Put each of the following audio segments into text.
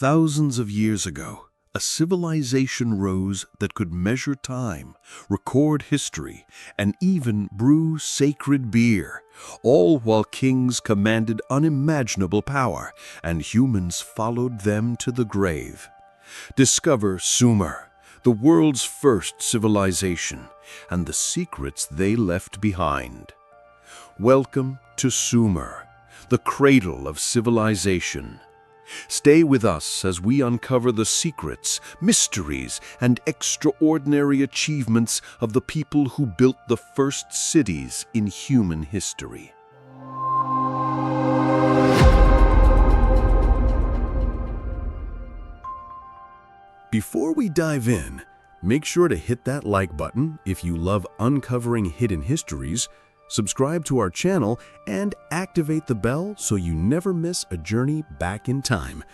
Thousands of years ago, a civilization rose that could measure time, record history, and even brew sacred beer, all while kings commanded unimaginable power and humans followed them to the grave. Discover Sumer, the world's first civilization, and the secrets they left behind. Welcome to Sumer, the cradle of civilization. Stay with us as we uncover the secrets, mysteries, and extraordinary achievements of the people who built the first cities in human history. Before we dive in, make sure to hit that like button if you love uncovering hidden histories, subscribe to our channel, and activate the bell so you never miss a journey back in time.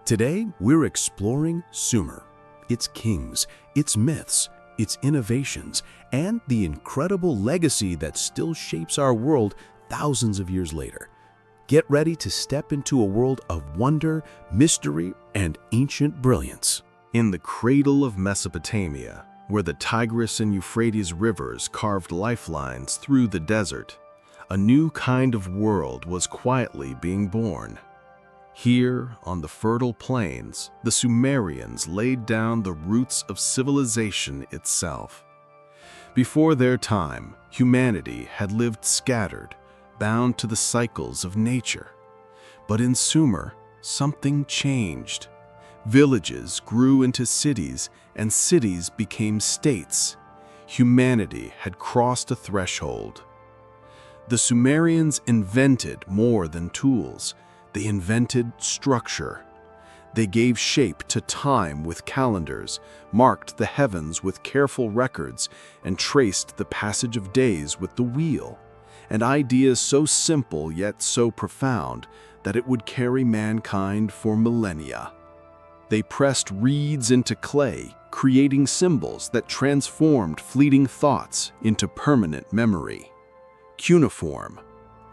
Today, we're exploring Sumer, its kings, its myths, its innovations, and the incredible legacy that still shapes our world thousands of years later. Get ready to step into a world of wonder, mystery, and ancient brilliance. In the cradle of Mesopotamia, where the Tigris and Euphrates rivers carved lifelines through the desert, a new kind of world was quietly being born. Here, on the fertile plains, the Sumerians laid down the roots of civilization itself. Before their time, humanity had lived scattered, bound to the cycles of nature. But in Sumer, something changed. Villages grew into cities, and cities became states. Humanity had crossed a threshold. The Sumerians invented more than tools. They invented structure. They gave shape to time with calendars, marked the heavens with careful records, and traced the passage of days with the wheel. And ideas so simple yet so profound that it would carry mankind for millennia. They pressed reeds into clay, creating symbols that transformed fleeting thoughts into permanent memory. Cuneiform,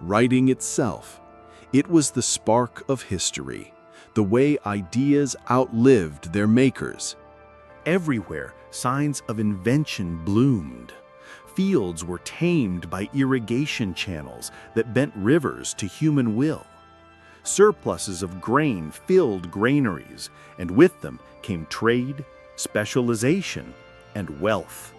writing itself. It was the spark of history, the way ideas outlived their makers. Everywhere, signs of invention bloomed. Fields were tamed by irrigation channels that bent rivers to human will. Surpluses of grain filled granaries, and with them came trade, specialization, and wealth.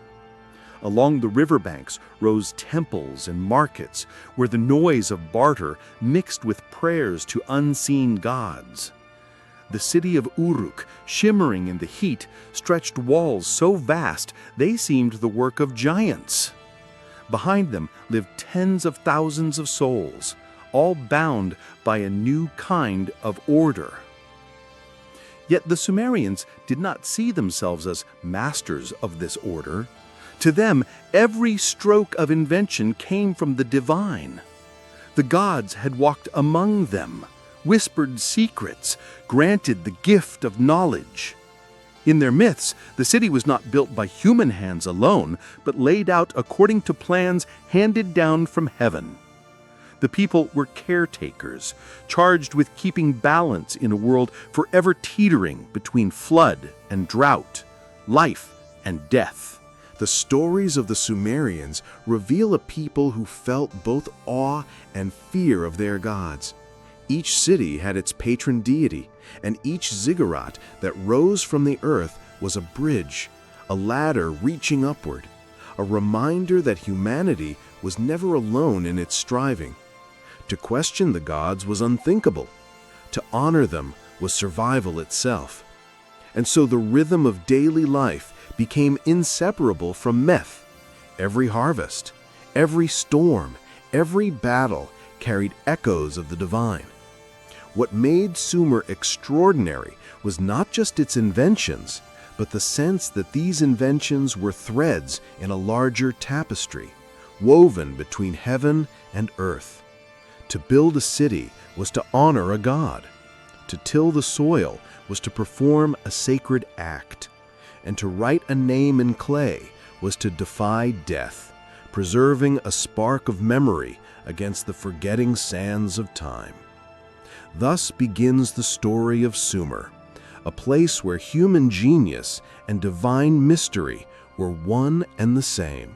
Along the riverbanks rose temples and markets where the noise of barter mixed with prayers to unseen gods. The city of Uruk, shimmering in the heat, stretched walls so vast they seemed the work of giants. Behind them lived tens of thousands of souls, all bound by a new kind of order. Yet the Sumerians did not see themselves as masters of this order. To them, every stroke of invention came from the divine. The gods had walked among them, whispered secrets, granted the gift of knowledge. In their myths, the city was not built by human hands alone, but laid out according to plans handed down from heaven. The people were caretakers, charged with keeping balance in a world forever teetering between flood and drought, life and death. The stories of the Sumerians reveal a people who felt both awe and fear of their gods. Each city had its patron deity, and each ziggurat that rose from the earth was a bridge, a ladder reaching upward, a reminder that humanity was never alone in its striving. To question the gods was unthinkable. To honor them was survival itself. And so the rhythm of daily life became inseparable from myth. Every harvest, every storm, every battle carried echoes of the divine. What made Sumer extraordinary was not just its inventions, but the sense that these inventions were threads in a larger tapestry, woven between heaven and earth. To build a city was to honor a god. To till the soil was to perform a sacred act. And to write a name in clay was to defy death, preserving a spark of memory against the forgetting sands of time. Thus begins the story of Sumer, a place where human genius and divine mystery were one and the same.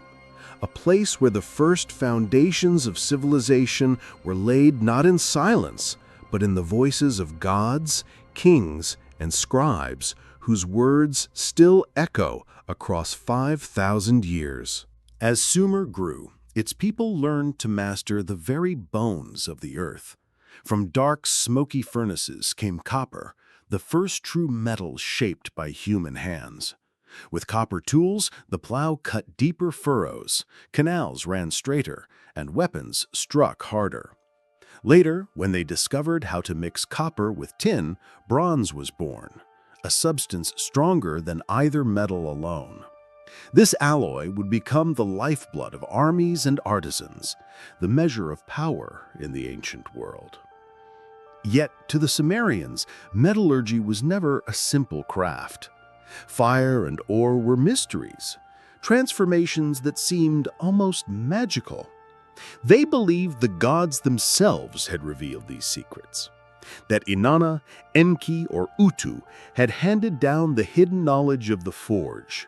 A place where the first foundations of civilization were laid not in silence, but in the voices of gods, kings, and scribes, whose words still echo across 5,000 years. As Sumer grew, its people learned to master the very bones of the earth. From dark, smoky furnaces came copper, the first true metal shaped by human hands. With copper tools, the plow cut deeper furrows, canals ran straighter, and weapons struck harder. Later, when they discovered how to mix copper with tin, bronze was born, a substance stronger than either metal alone. This alloy would become the lifeblood of armies and artisans, the measure of power in the ancient world. Yet, to the Sumerians, metallurgy was never a simple craft. Fire and ore were mysteries, transformations that seemed almost magical. They believed the gods themselves had revealed these secrets, that Inanna, Enki, or Utu had handed down the hidden knowledge of the forge.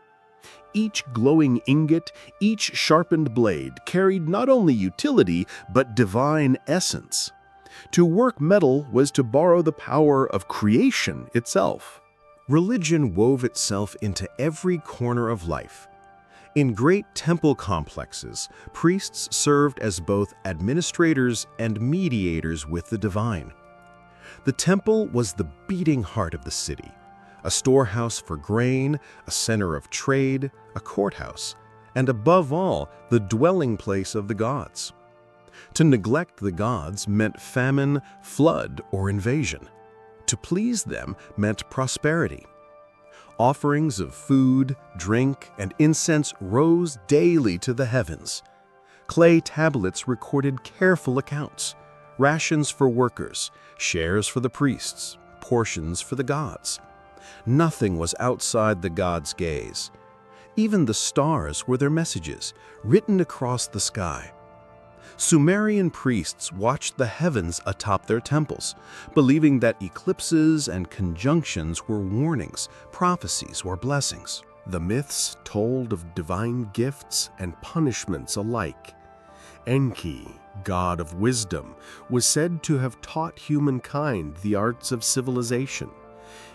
Each glowing ingot, each sharpened blade carried not only utility, but divine essence. To work metal was to borrow the power of creation itself. Religion wove itself into every corner of life. In great temple complexes, priests served as both administrators and mediators with the divine. The temple was the beating heart of the city, a storehouse for grain, a center of trade, a courthouse, and above all, the dwelling place of the gods. To neglect the gods meant famine, flood, or invasion. To please them meant prosperity. Offerings of food, drink, and incense rose daily to the heavens. Clay tablets recorded careful accounts, rations for workers, shares for the priests, portions for the gods. Nothing was outside the gods' gaze. Even the stars were their messages, written across the sky. Sumerian priests watched the heavens atop their temples, believing that eclipses and conjunctions were warnings, prophecies, or blessings. The myths told of divine gifts and punishments alike. Enki, god of wisdom, was said to have taught humankind the arts of civilization.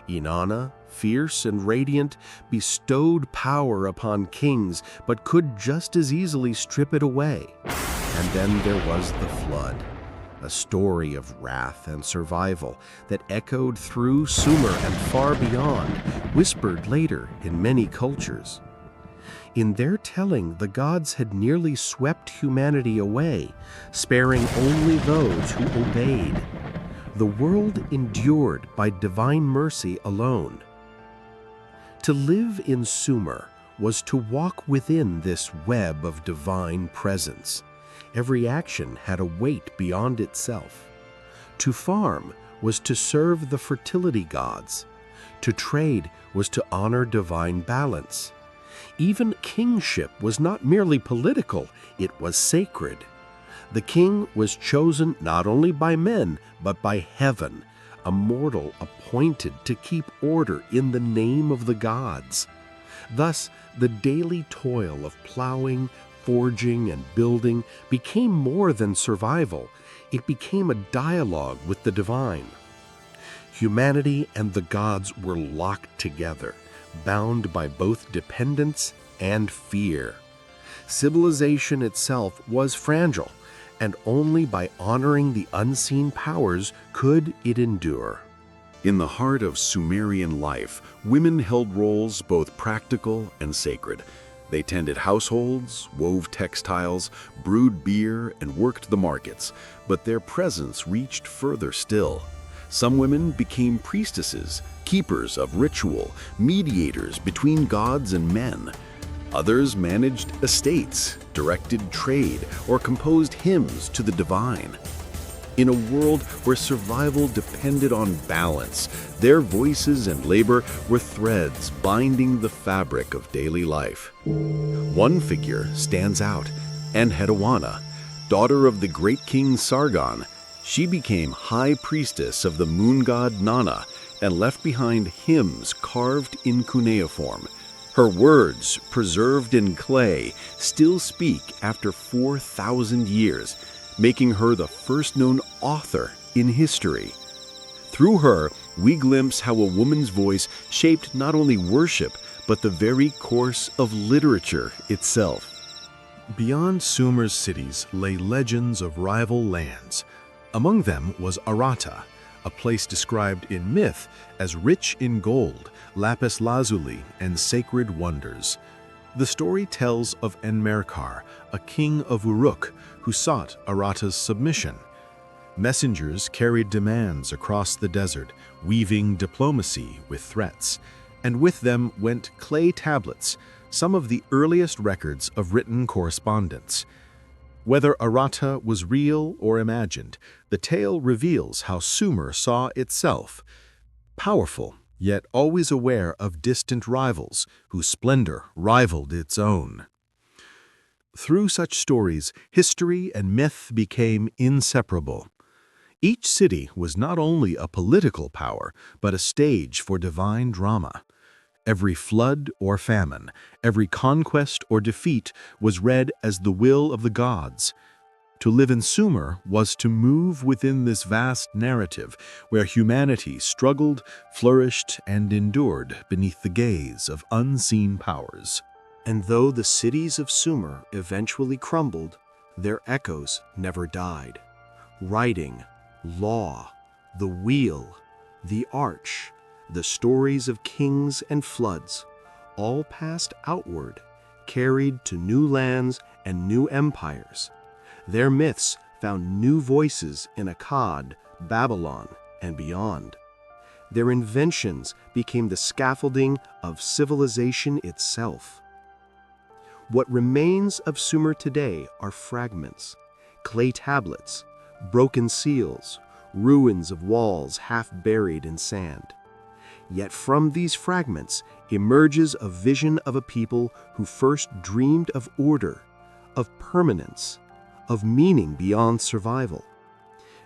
Inanna, fierce and radiant, bestowed power upon kings, but could just as easily strip it away. And then there was the flood, a story of wrath and survival that echoed through Sumer and far beyond, whispered later in many cultures. In their telling, the gods had nearly swept humanity away, sparing only those who obeyed. The world endured by divine mercy alone. To live in Sumer was to walk within this web of divine presence. Every action had a weight beyond itself. To farm was to serve the fertility gods. To trade was to honor divine balance. Even kingship was not merely political, it was sacred. The king was chosen not only by men, but by heaven, a mortal appointed to keep order in the name of the gods. Thus, the daily toil of plowing, forging, and building became more than survival. It became a dialogue with the divine. Humanity and the gods were locked together, bound by both dependence and fear. Civilization itself was fragile, and only by honoring the unseen powers could it endure. In the heart of Sumerian life, women held roles both practical and sacred. They tended households, wove textiles, brewed beer, and worked the markets, but their presence reached further still. Some women became priestesses, keepers of ritual, mediators between gods and men. Others managed estates, directed trade, or composed hymns to the divine. In a world where survival depended on balance, their voices and labor were threads binding the fabric of daily life. One figure stands out, Enheduanna, daughter of the great king Sargon. She became high priestess of the moon god Nanna and left behind hymns carved in cuneiform. Her words, preserved in clay, still speak after 4,000 years, making her the first known author in history. Through her, we glimpse how a woman's voice shaped not only worship, but the very course of literature itself. Beyond Sumer's cities lay legends of rival lands. Among them was Aratta, a place described in myth as rich in gold, lapis lazuli, and sacred wonders. The story tells of Enmerkar, a king of Uruk, who sought Aratta's submission. Messengers carried demands across the desert, weaving diplomacy with threats, and with them went clay tablets, some of the earliest records of written correspondence. Whether Aratta was real or imagined, the tale reveals how Sumer saw itself, powerful, yet always aware of distant rivals whose splendor rivaled its own. Through such stories, history and myth became inseparable. Each city was not only a political power, but a stage for divine drama. Every flood or famine, every conquest or defeat was read as the will of the gods. To live in Sumer was to move within this vast narrative where humanity struggled, flourished, and endured beneath the gaze of unseen powers. And though the cities of Sumer eventually crumbled, their echoes never died. Writing, law, the wheel, the arch, the stories of kings and floods, all passed outward, carried to new lands and new empires. Their myths found new voices in Akkad, Babylon, and beyond. Their inventions became the scaffolding of civilization itself. What remains of Sumer today are fragments, clay tablets, broken seals, ruins of walls half buried in sand. Yet from these fragments emerges a vision of a people who first dreamed of order, of permanence, of meaning beyond survival.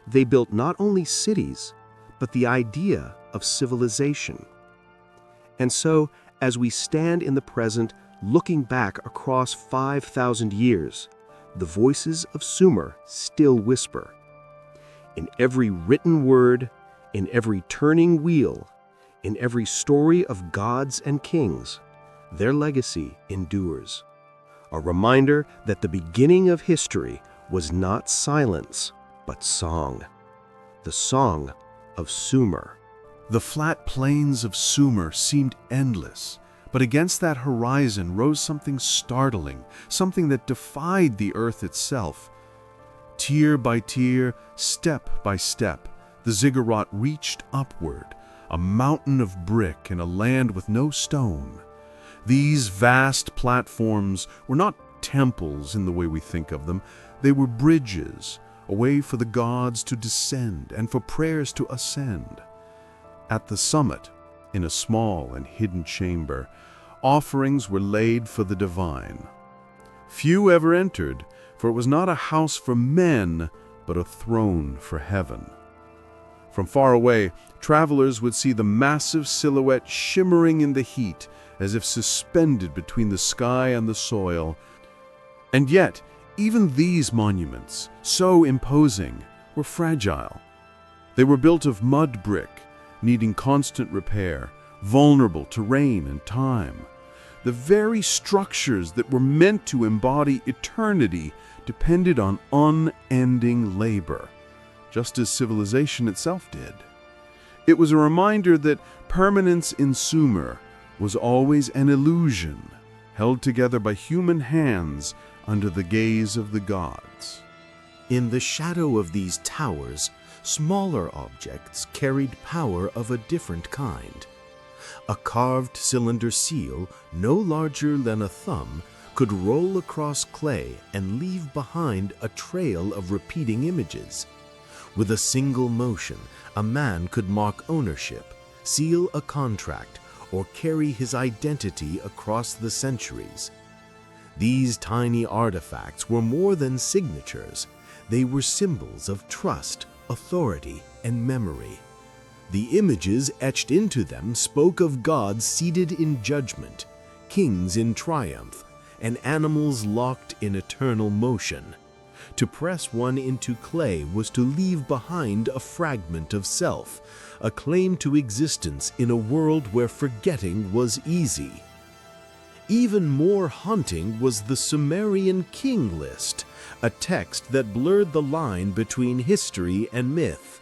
They built not only cities, but the idea of civilization. And so, as we stand in the present, looking back across 5,000 years, the voices of Sumer still whisper. In every written word, in every turning wheel, in every story of gods and kings, their legacy endures. A reminder that the beginning of history was not silence, but song. The song of Sumer. The flat plains of Sumer seemed endless, but against that horizon rose something startling, something that defied the earth itself. Tier by tier, step by step, the ziggurat reached upward, a mountain of brick in a land with no stone. These vast platforms were not temples in the way we think of them. They were bridges, a way for the gods to descend and for prayers to ascend. At the summit, in a small and hidden chamber, offerings were laid for the divine. Few ever entered, for it was not a house for men, but a throne for heaven. From far away, travelers would see the massive silhouette shimmering in the heat, as if suspended between the sky and the soil. And yet, even these monuments, so imposing, were fragile. They were built of mud brick, needing constant repair, vulnerable to rain and time. The very structures that were meant to embody eternity depended on unending labor, just as civilization itself did. It was a reminder that permanence in Sumer was always an illusion, held together by human hands under the gaze of the gods. In the shadow of these towers, smaller objects carried power of a different kind. A carved cylinder seal, no larger than a thumb, could roll across clay and leave behind a trail of repeating images. With a single motion, a man could mark ownership, seal a contract, or carry his identity across the centuries. These tiny artifacts were more than signatures. They were symbols of trust, authority, and memory. The images etched into them spoke of gods seated in judgment, kings in triumph, and animals locked in eternal motion. To press one into clay was to leave behind a fragment of self, a claim to existence in a world where forgetting was easy. Even more haunting was the Sumerian king list, a text that blurred the line between history and myth.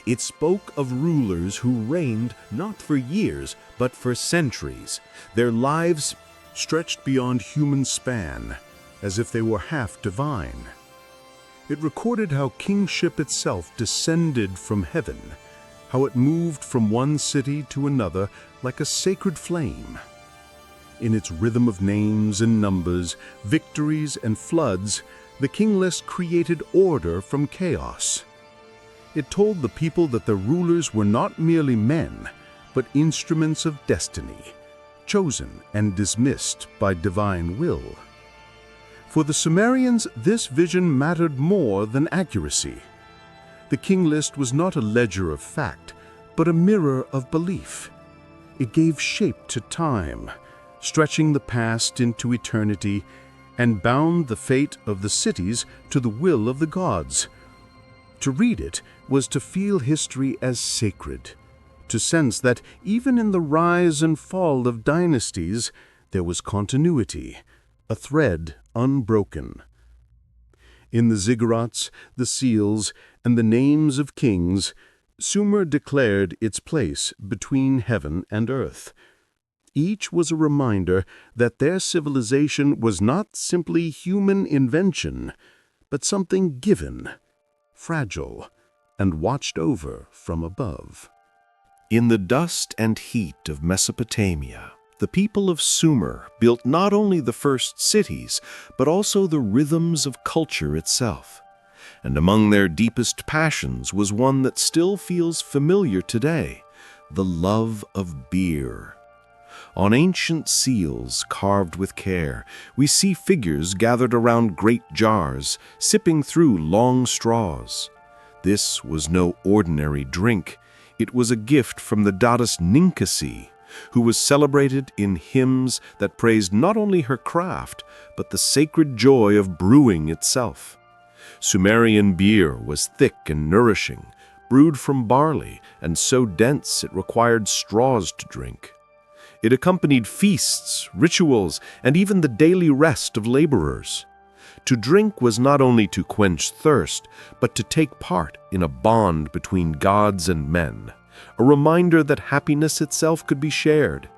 It spoke of rulers who reigned not for years, but for centuries, their lives stretched beyond human span, as if they were half divine. It recorded how kingship itself descended from heaven, how it moved from one city to another like a sacred flame. In its rhythm of names and numbers, victories and floods, the king list created order from chaos. It told the people that their rulers were not merely men, but instruments of destiny, chosen and dismissed by divine will. For the Sumerians, this vision mattered more than accuracy. The king list was not a ledger of fact, but a mirror of belief. It gave shape to time, stretching the past into eternity, and bound the fate of the cities to the will of the gods. To read it was to feel history as sacred, to sense that even in the rise and fall of dynasties, there was continuity, a thread unbroken. In the Ziggurats, the seals, and the names of kings, Sumer declared its place between heaven and earth. Each was a reminder that their civilization was not simply human invention, but something given, fragile, and watched over from above. In the dust and heat of Mesopotamia, the people of Sumer built not only the first cities, but also the rhythms of culture itself. And among their deepest passions was one that still feels familiar today, the love of beer. On ancient seals carved with care, we see figures gathered around great jars, sipping through long straws. This was no ordinary drink. It was a gift from the goddess Ninkasi, who was celebrated in hymns that praised not only her craft, but the sacred joy of brewing itself. Sumerian beer was thick and nourishing, brewed from barley, and so dense it required straws to drink. It accompanied feasts, rituals, and even the daily rest of laborers. To drink was not only to quench thirst, but to take part in a bond between gods and men, a reminder that happiness itself could be shared.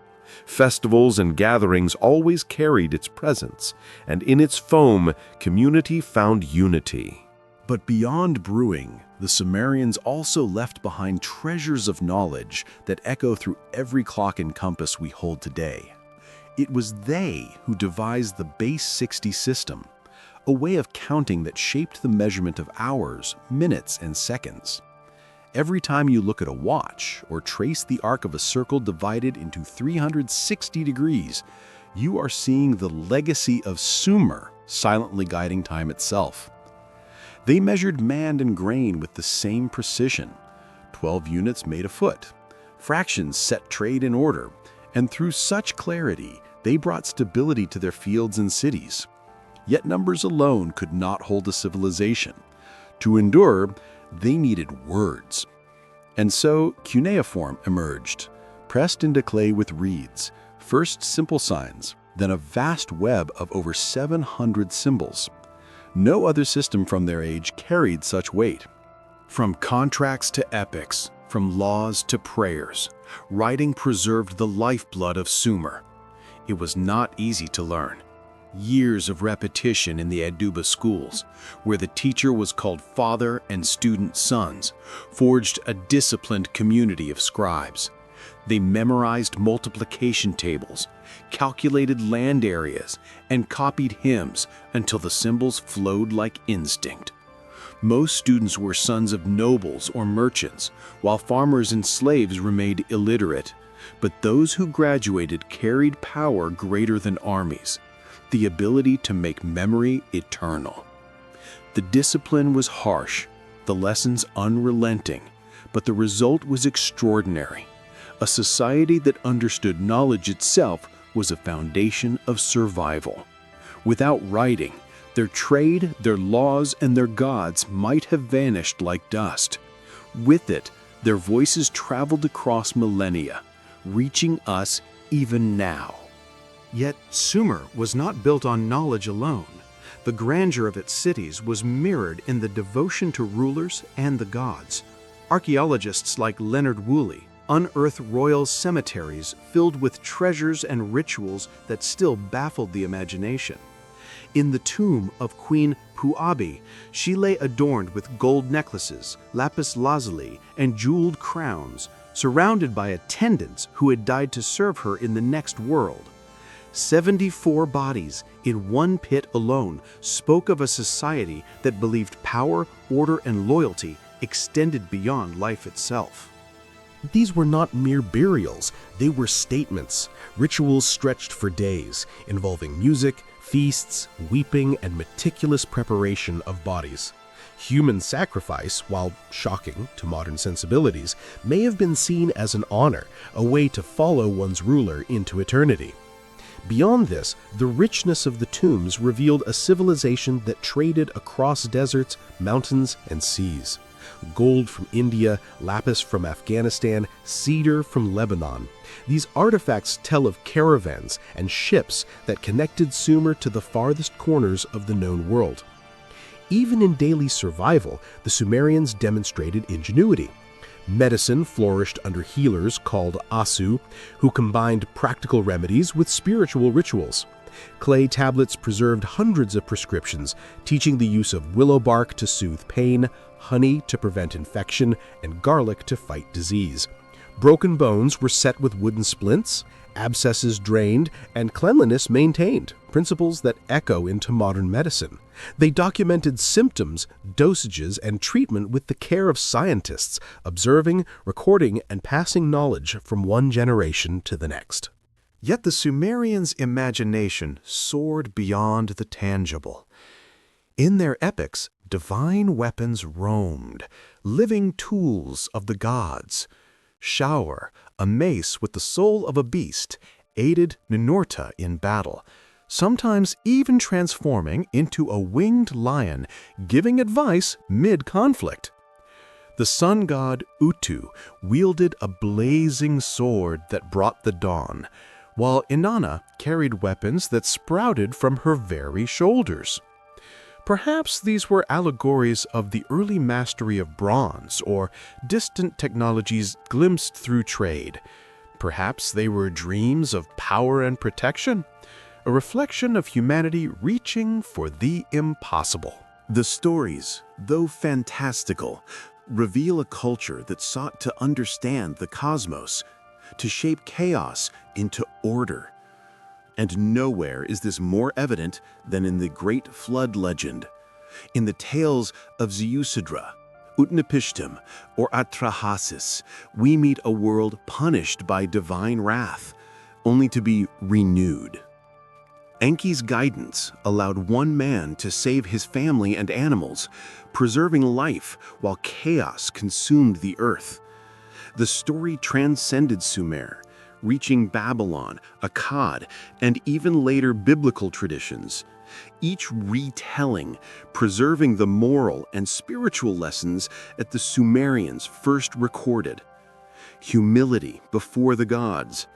Festivals and gatherings always carried its presence, and in its foam, community found unity. But beyond brewing, the Sumerians also left behind treasures of knowledge that echo through every clock and compass we hold today. It was they who devised the base 60 system, a way of counting that shaped the measurement of hours, minutes, and seconds. Every time you look at a watch or trace the arc of a circle divided into 360 degrees, you are seeing the legacy of Sumer silently guiding time itself. They measured man and grain with the same precision. 12 units made a foot. Fractions set trade in order, and through such clarity, they brought stability to their fields and cities. Yet numbers alone could not hold a civilization. To endure, they needed words. And so cuneiform emerged, pressed into clay with reeds, first simple signs, then a vast web of over 700 symbols. No other system from their age carried such weight. From contracts to epics, from laws to prayers, writing preserved the lifeblood of Sumer. It was not easy to learn. Years of repetition in the Eduba schools, where the teacher was called father and student sons, forged a disciplined community of scribes. They memorized multiplication tables, calculated land areas, and copied hymns until the symbols flowed like instinct. Most students were sons of nobles or merchants, while farmers and slaves remained illiterate. But those who graduated carried power greater than armies, the ability to make memory eternal. The discipline was harsh, the lessons unrelenting, but the result was extraordinary. A society that understood knowledge itself was a foundation of survival. Without writing, their trade, their laws, and their gods might have vanished like dust. With it, their voices traveled across millennia, reaching us even now. Yet Sumer was not built on knowledge alone. The grandeur of its cities was mirrored in the devotion to rulers and the gods. Archaeologists like Leonard Woolley unearthed royal cemeteries filled with treasures and rituals that still baffled the imagination. In the tomb of Queen Puabi, she lay adorned with gold necklaces, lapis lazuli, and jeweled crowns, surrounded by attendants who had died to serve her in the next world. 74 bodies in one pit alone spoke of a society that believed power, order, and loyalty extended beyond life itself. These were not mere burials, they were statements, rituals stretched for days, involving music, feasts, weeping, and meticulous preparation of bodies. Human sacrifice, while shocking to modern sensibilities, may have been seen as an honor, a way to follow one's ruler into eternity. Beyond this, the richness of the tombs revealed a civilization that traded across deserts, mountains, and seas. Gold from India, lapis from Afghanistan, cedar from Lebanon. These artifacts tell of caravans and ships that connected Sumer to the farthest corners of the known world. Even in daily survival, the Sumerians demonstrated ingenuity. Medicine flourished under healers called Asu, who combined practical remedies with spiritual rituals. Clay tablets preserved hundreds of prescriptions, teaching the use of willow bark to soothe pain, honey to prevent infection, and garlic to fight disease. Broken bones were set with wooden splints, abscesses drained, and cleanliness maintained, principles that echo into modern medicine. They documented symptoms, dosages, and treatment with the care of scientists, observing, recording, and passing knowledge from one generation to the next. Yet the Sumerians' imagination soared beyond the tangible. In their epics, divine weapons roamed, living tools of the gods. Shower, a mace with the soul of a beast, aided Ninurta in battle, sometimes even transforming into a winged lion, giving advice mid-conflict. The sun god Utu wielded a blazing sword that brought the dawn, while Inanna carried weapons that sprouted from her very shoulders. Perhaps these were allegories of the early mastery of bronze or distant technologies glimpsed through trade. Perhaps they were dreams of power and protection, a reflection of humanity reaching for the impossible. The stories, though fantastical, reveal a culture that sought to understand the cosmos, to shape chaos into order. And nowhere is this more evident than in the Great Flood legend. In the tales of Ziusudra, Utnapishtim, or Atrahasis, we meet a world punished by divine wrath, only to be renewed. Enki's guidance allowed one man to save his family and animals, preserving life while chaos consumed the earth. The story transcended Sumer, reaching Babylon, Akkad, and even later biblical traditions, each retelling, preserving the moral and spiritual lessons that the Sumerians first recorded. Humility before the gods,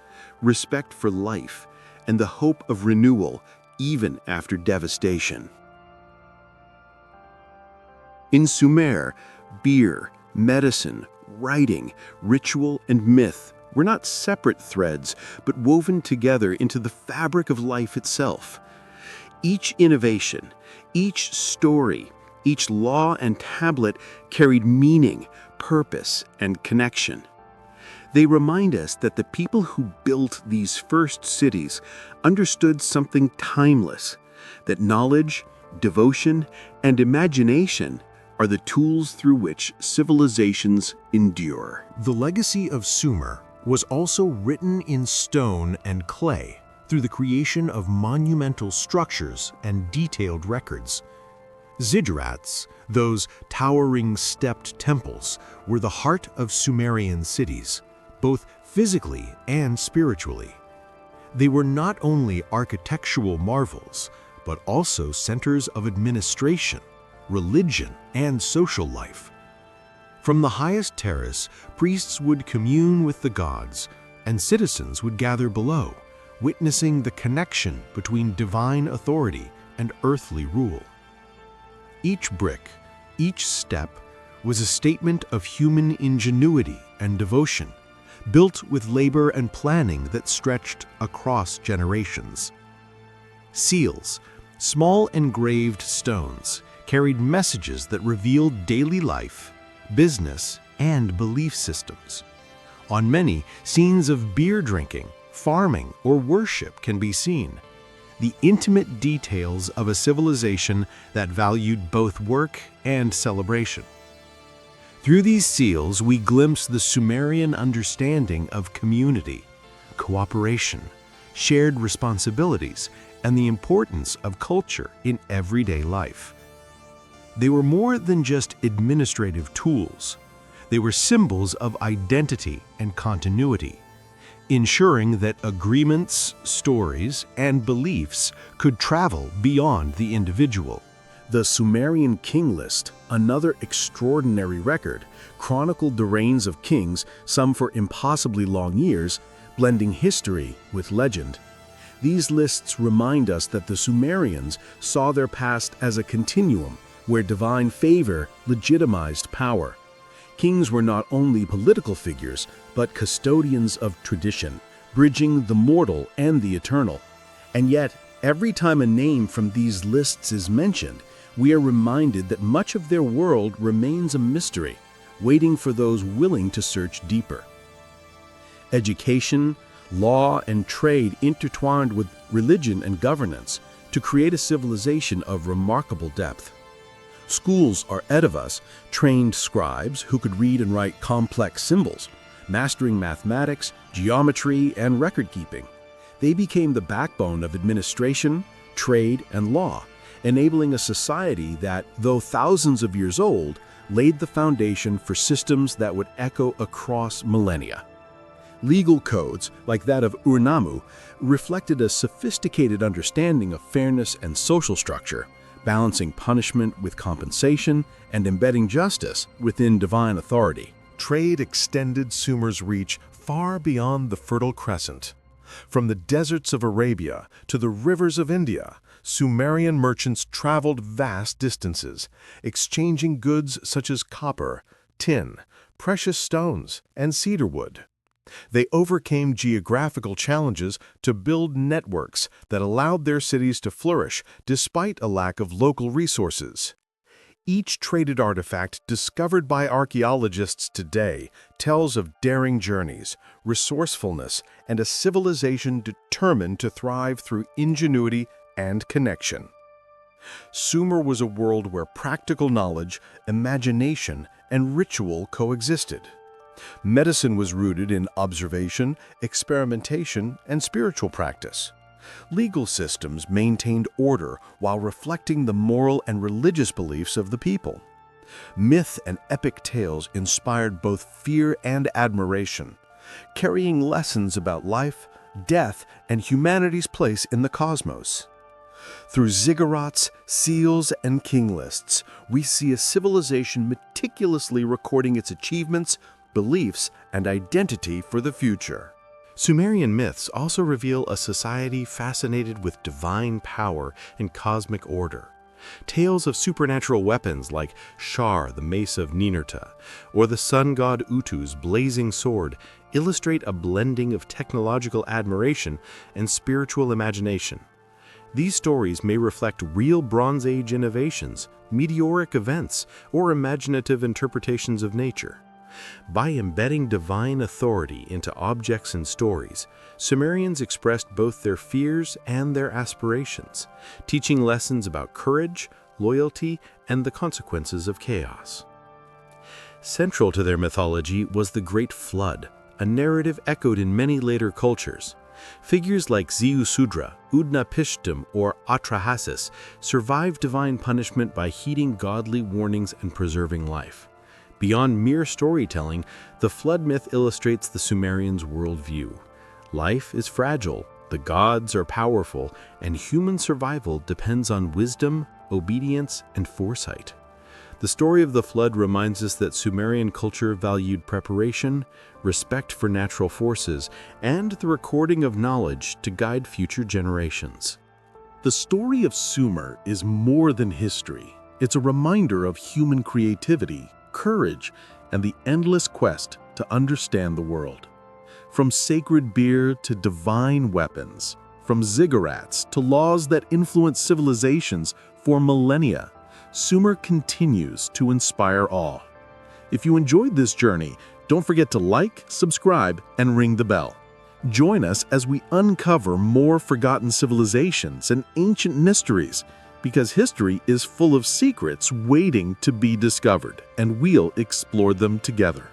respect for life, and the hope of renewal even after devastation. In Sumer, beer, medicine, writing, ritual, and myth were not separate threads, but woven together into the fabric of life itself. Each innovation, each story, each law and tablet carried meaning, purpose, and connection. They remind us that the people who built these first cities understood something timeless, that knowledge, devotion, and imagination are the tools through which civilizations endure. The legacy of Sumer was also written in stone and clay through the creation of monumental structures and detailed records. Ziggurats, those towering stepped temples, were the heart of Sumerian cities, both physically and spiritually. They were not only architectural marvels, but also centers of administration, religion, and social life. From the highest terrace, priests would commune with the gods, and citizens would gather below, witnessing the connection between divine authority and earthly rule. Each brick, each step, was a statement of human ingenuity and devotion, built with labor and planning that stretched across generations. Seals, small engraved stones, carried messages that revealed daily life, business, and belief systems. On many, scenes of beer drinking, farming, or worship can be seen, the intimate details of a civilization that valued both work and celebration. Through these seals, we glimpse the Sumerian understanding of community, cooperation, shared responsibilities, and the importance of culture in everyday life. They were more than just administrative tools. They were symbols of identity and continuity, ensuring that agreements, stories, and beliefs could travel beyond the individual. The Sumerian king list, another extraordinary record, chronicled the reigns of kings, some for impossibly long years, blending history with legend. These lists remind us that the Sumerians saw their past as a continuum where divine favor legitimized power. Kings were not only political figures, but custodians of tradition, bridging the mortal and the eternal. And yet, every time a name from these lists is mentioned, we are reminded that much of their world remains a mystery, waiting for those willing to search deeper. Education, law, and trade intertwined with religion and governance to create a civilization of remarkable depth. Schools or edivas trained scribes who could read and write complex symbols, mastering mathematics, geometry, and record-keeping. They became the backbone of administration, trade, and law, enabling a society that, though thousands of years old, laid the foundation for systems that would echo across millennia. Legal codes, like that of Ur-Nammu, reflected a sophisticated understanding of fairness and social structure, balancing punishment with compensation and embedding justice within divine authority. Trade extended Sumer's reach far beyond the Fertile Crescent. From the deserts of Arabia to the rivers of India, Sumerian merchants traveled vast distances, exchanging goods such as copper, tin, precious stones, and cedarwood. They overcame geographical challenges to build networks that allowed their cities to flourish despite a lack of local resources. Each traded artifact discovered by archaeologists today tells of daring journeys, resourcefulness, and a civilization determined to thrive through ingenuity and connection. Sumer was a world where practical knowledge, imagination, and ritual coexisted. Medicine was rooted in observation, experimentation, and spiritual practice. Legal systems maintained order while reflecting the moral and religious beliefs of the people. Myth and epic tales inspired both fear and admiration, carrying lessons about life, death, and humanity's place in the cosmos. Through ziggurats, seals, and king lists, we see a civilization meticulously recording its achievements, beliefs, and identity for the future. Sumerian myths also reveal a society fascinated with divine power and cosmic order. Tales of supernatural weapons like Shar, the mace of Ninurta, or the sun god Utu's blazing sword illustrate a blending of technological admiration and spiritual imagination. These stories may reflect real Bronze Age innovations, meteoric events, or imaginative interpretations of nature. By embedding divine authority into objects and stories, Sumerians expressed both their fears and their aspirations, teaching lessons about courage, loyalty, and the consequences of chaos. Central to their mythology was the Great Flood, a narrative echoed in many later cultures. Figures like Ziusudra, Udnapishtim, or Atrahasis survive divine punishment by heeding godly warnings and preserving life. Beyond mere storytelling, the flood myth illustrates the Sumerians' worldview. Life is fragile, the gods are powerful, and human survival depends on wisdom, obedience, and foresight. The story of the flood reminds us that Sumerian culture valued preparation, respect for natural forces, and the recording of knowledge to guide future generations. The story of Sumer is more than history. It's a reminder of human creativity, courage, and the endless quest to understand the world. From sacred beer to divine weapons, from ziggurats to laws that influence civilizations for millennia, Sumer continues to inspire awe. If you enjoyed this journey, don't forget to like, subscribe, and ring the bell. Join us as we uncover more forgotten civilizations and ancient mysteries, because history is full of secrets waiting to be discovered, and we'll explore them together.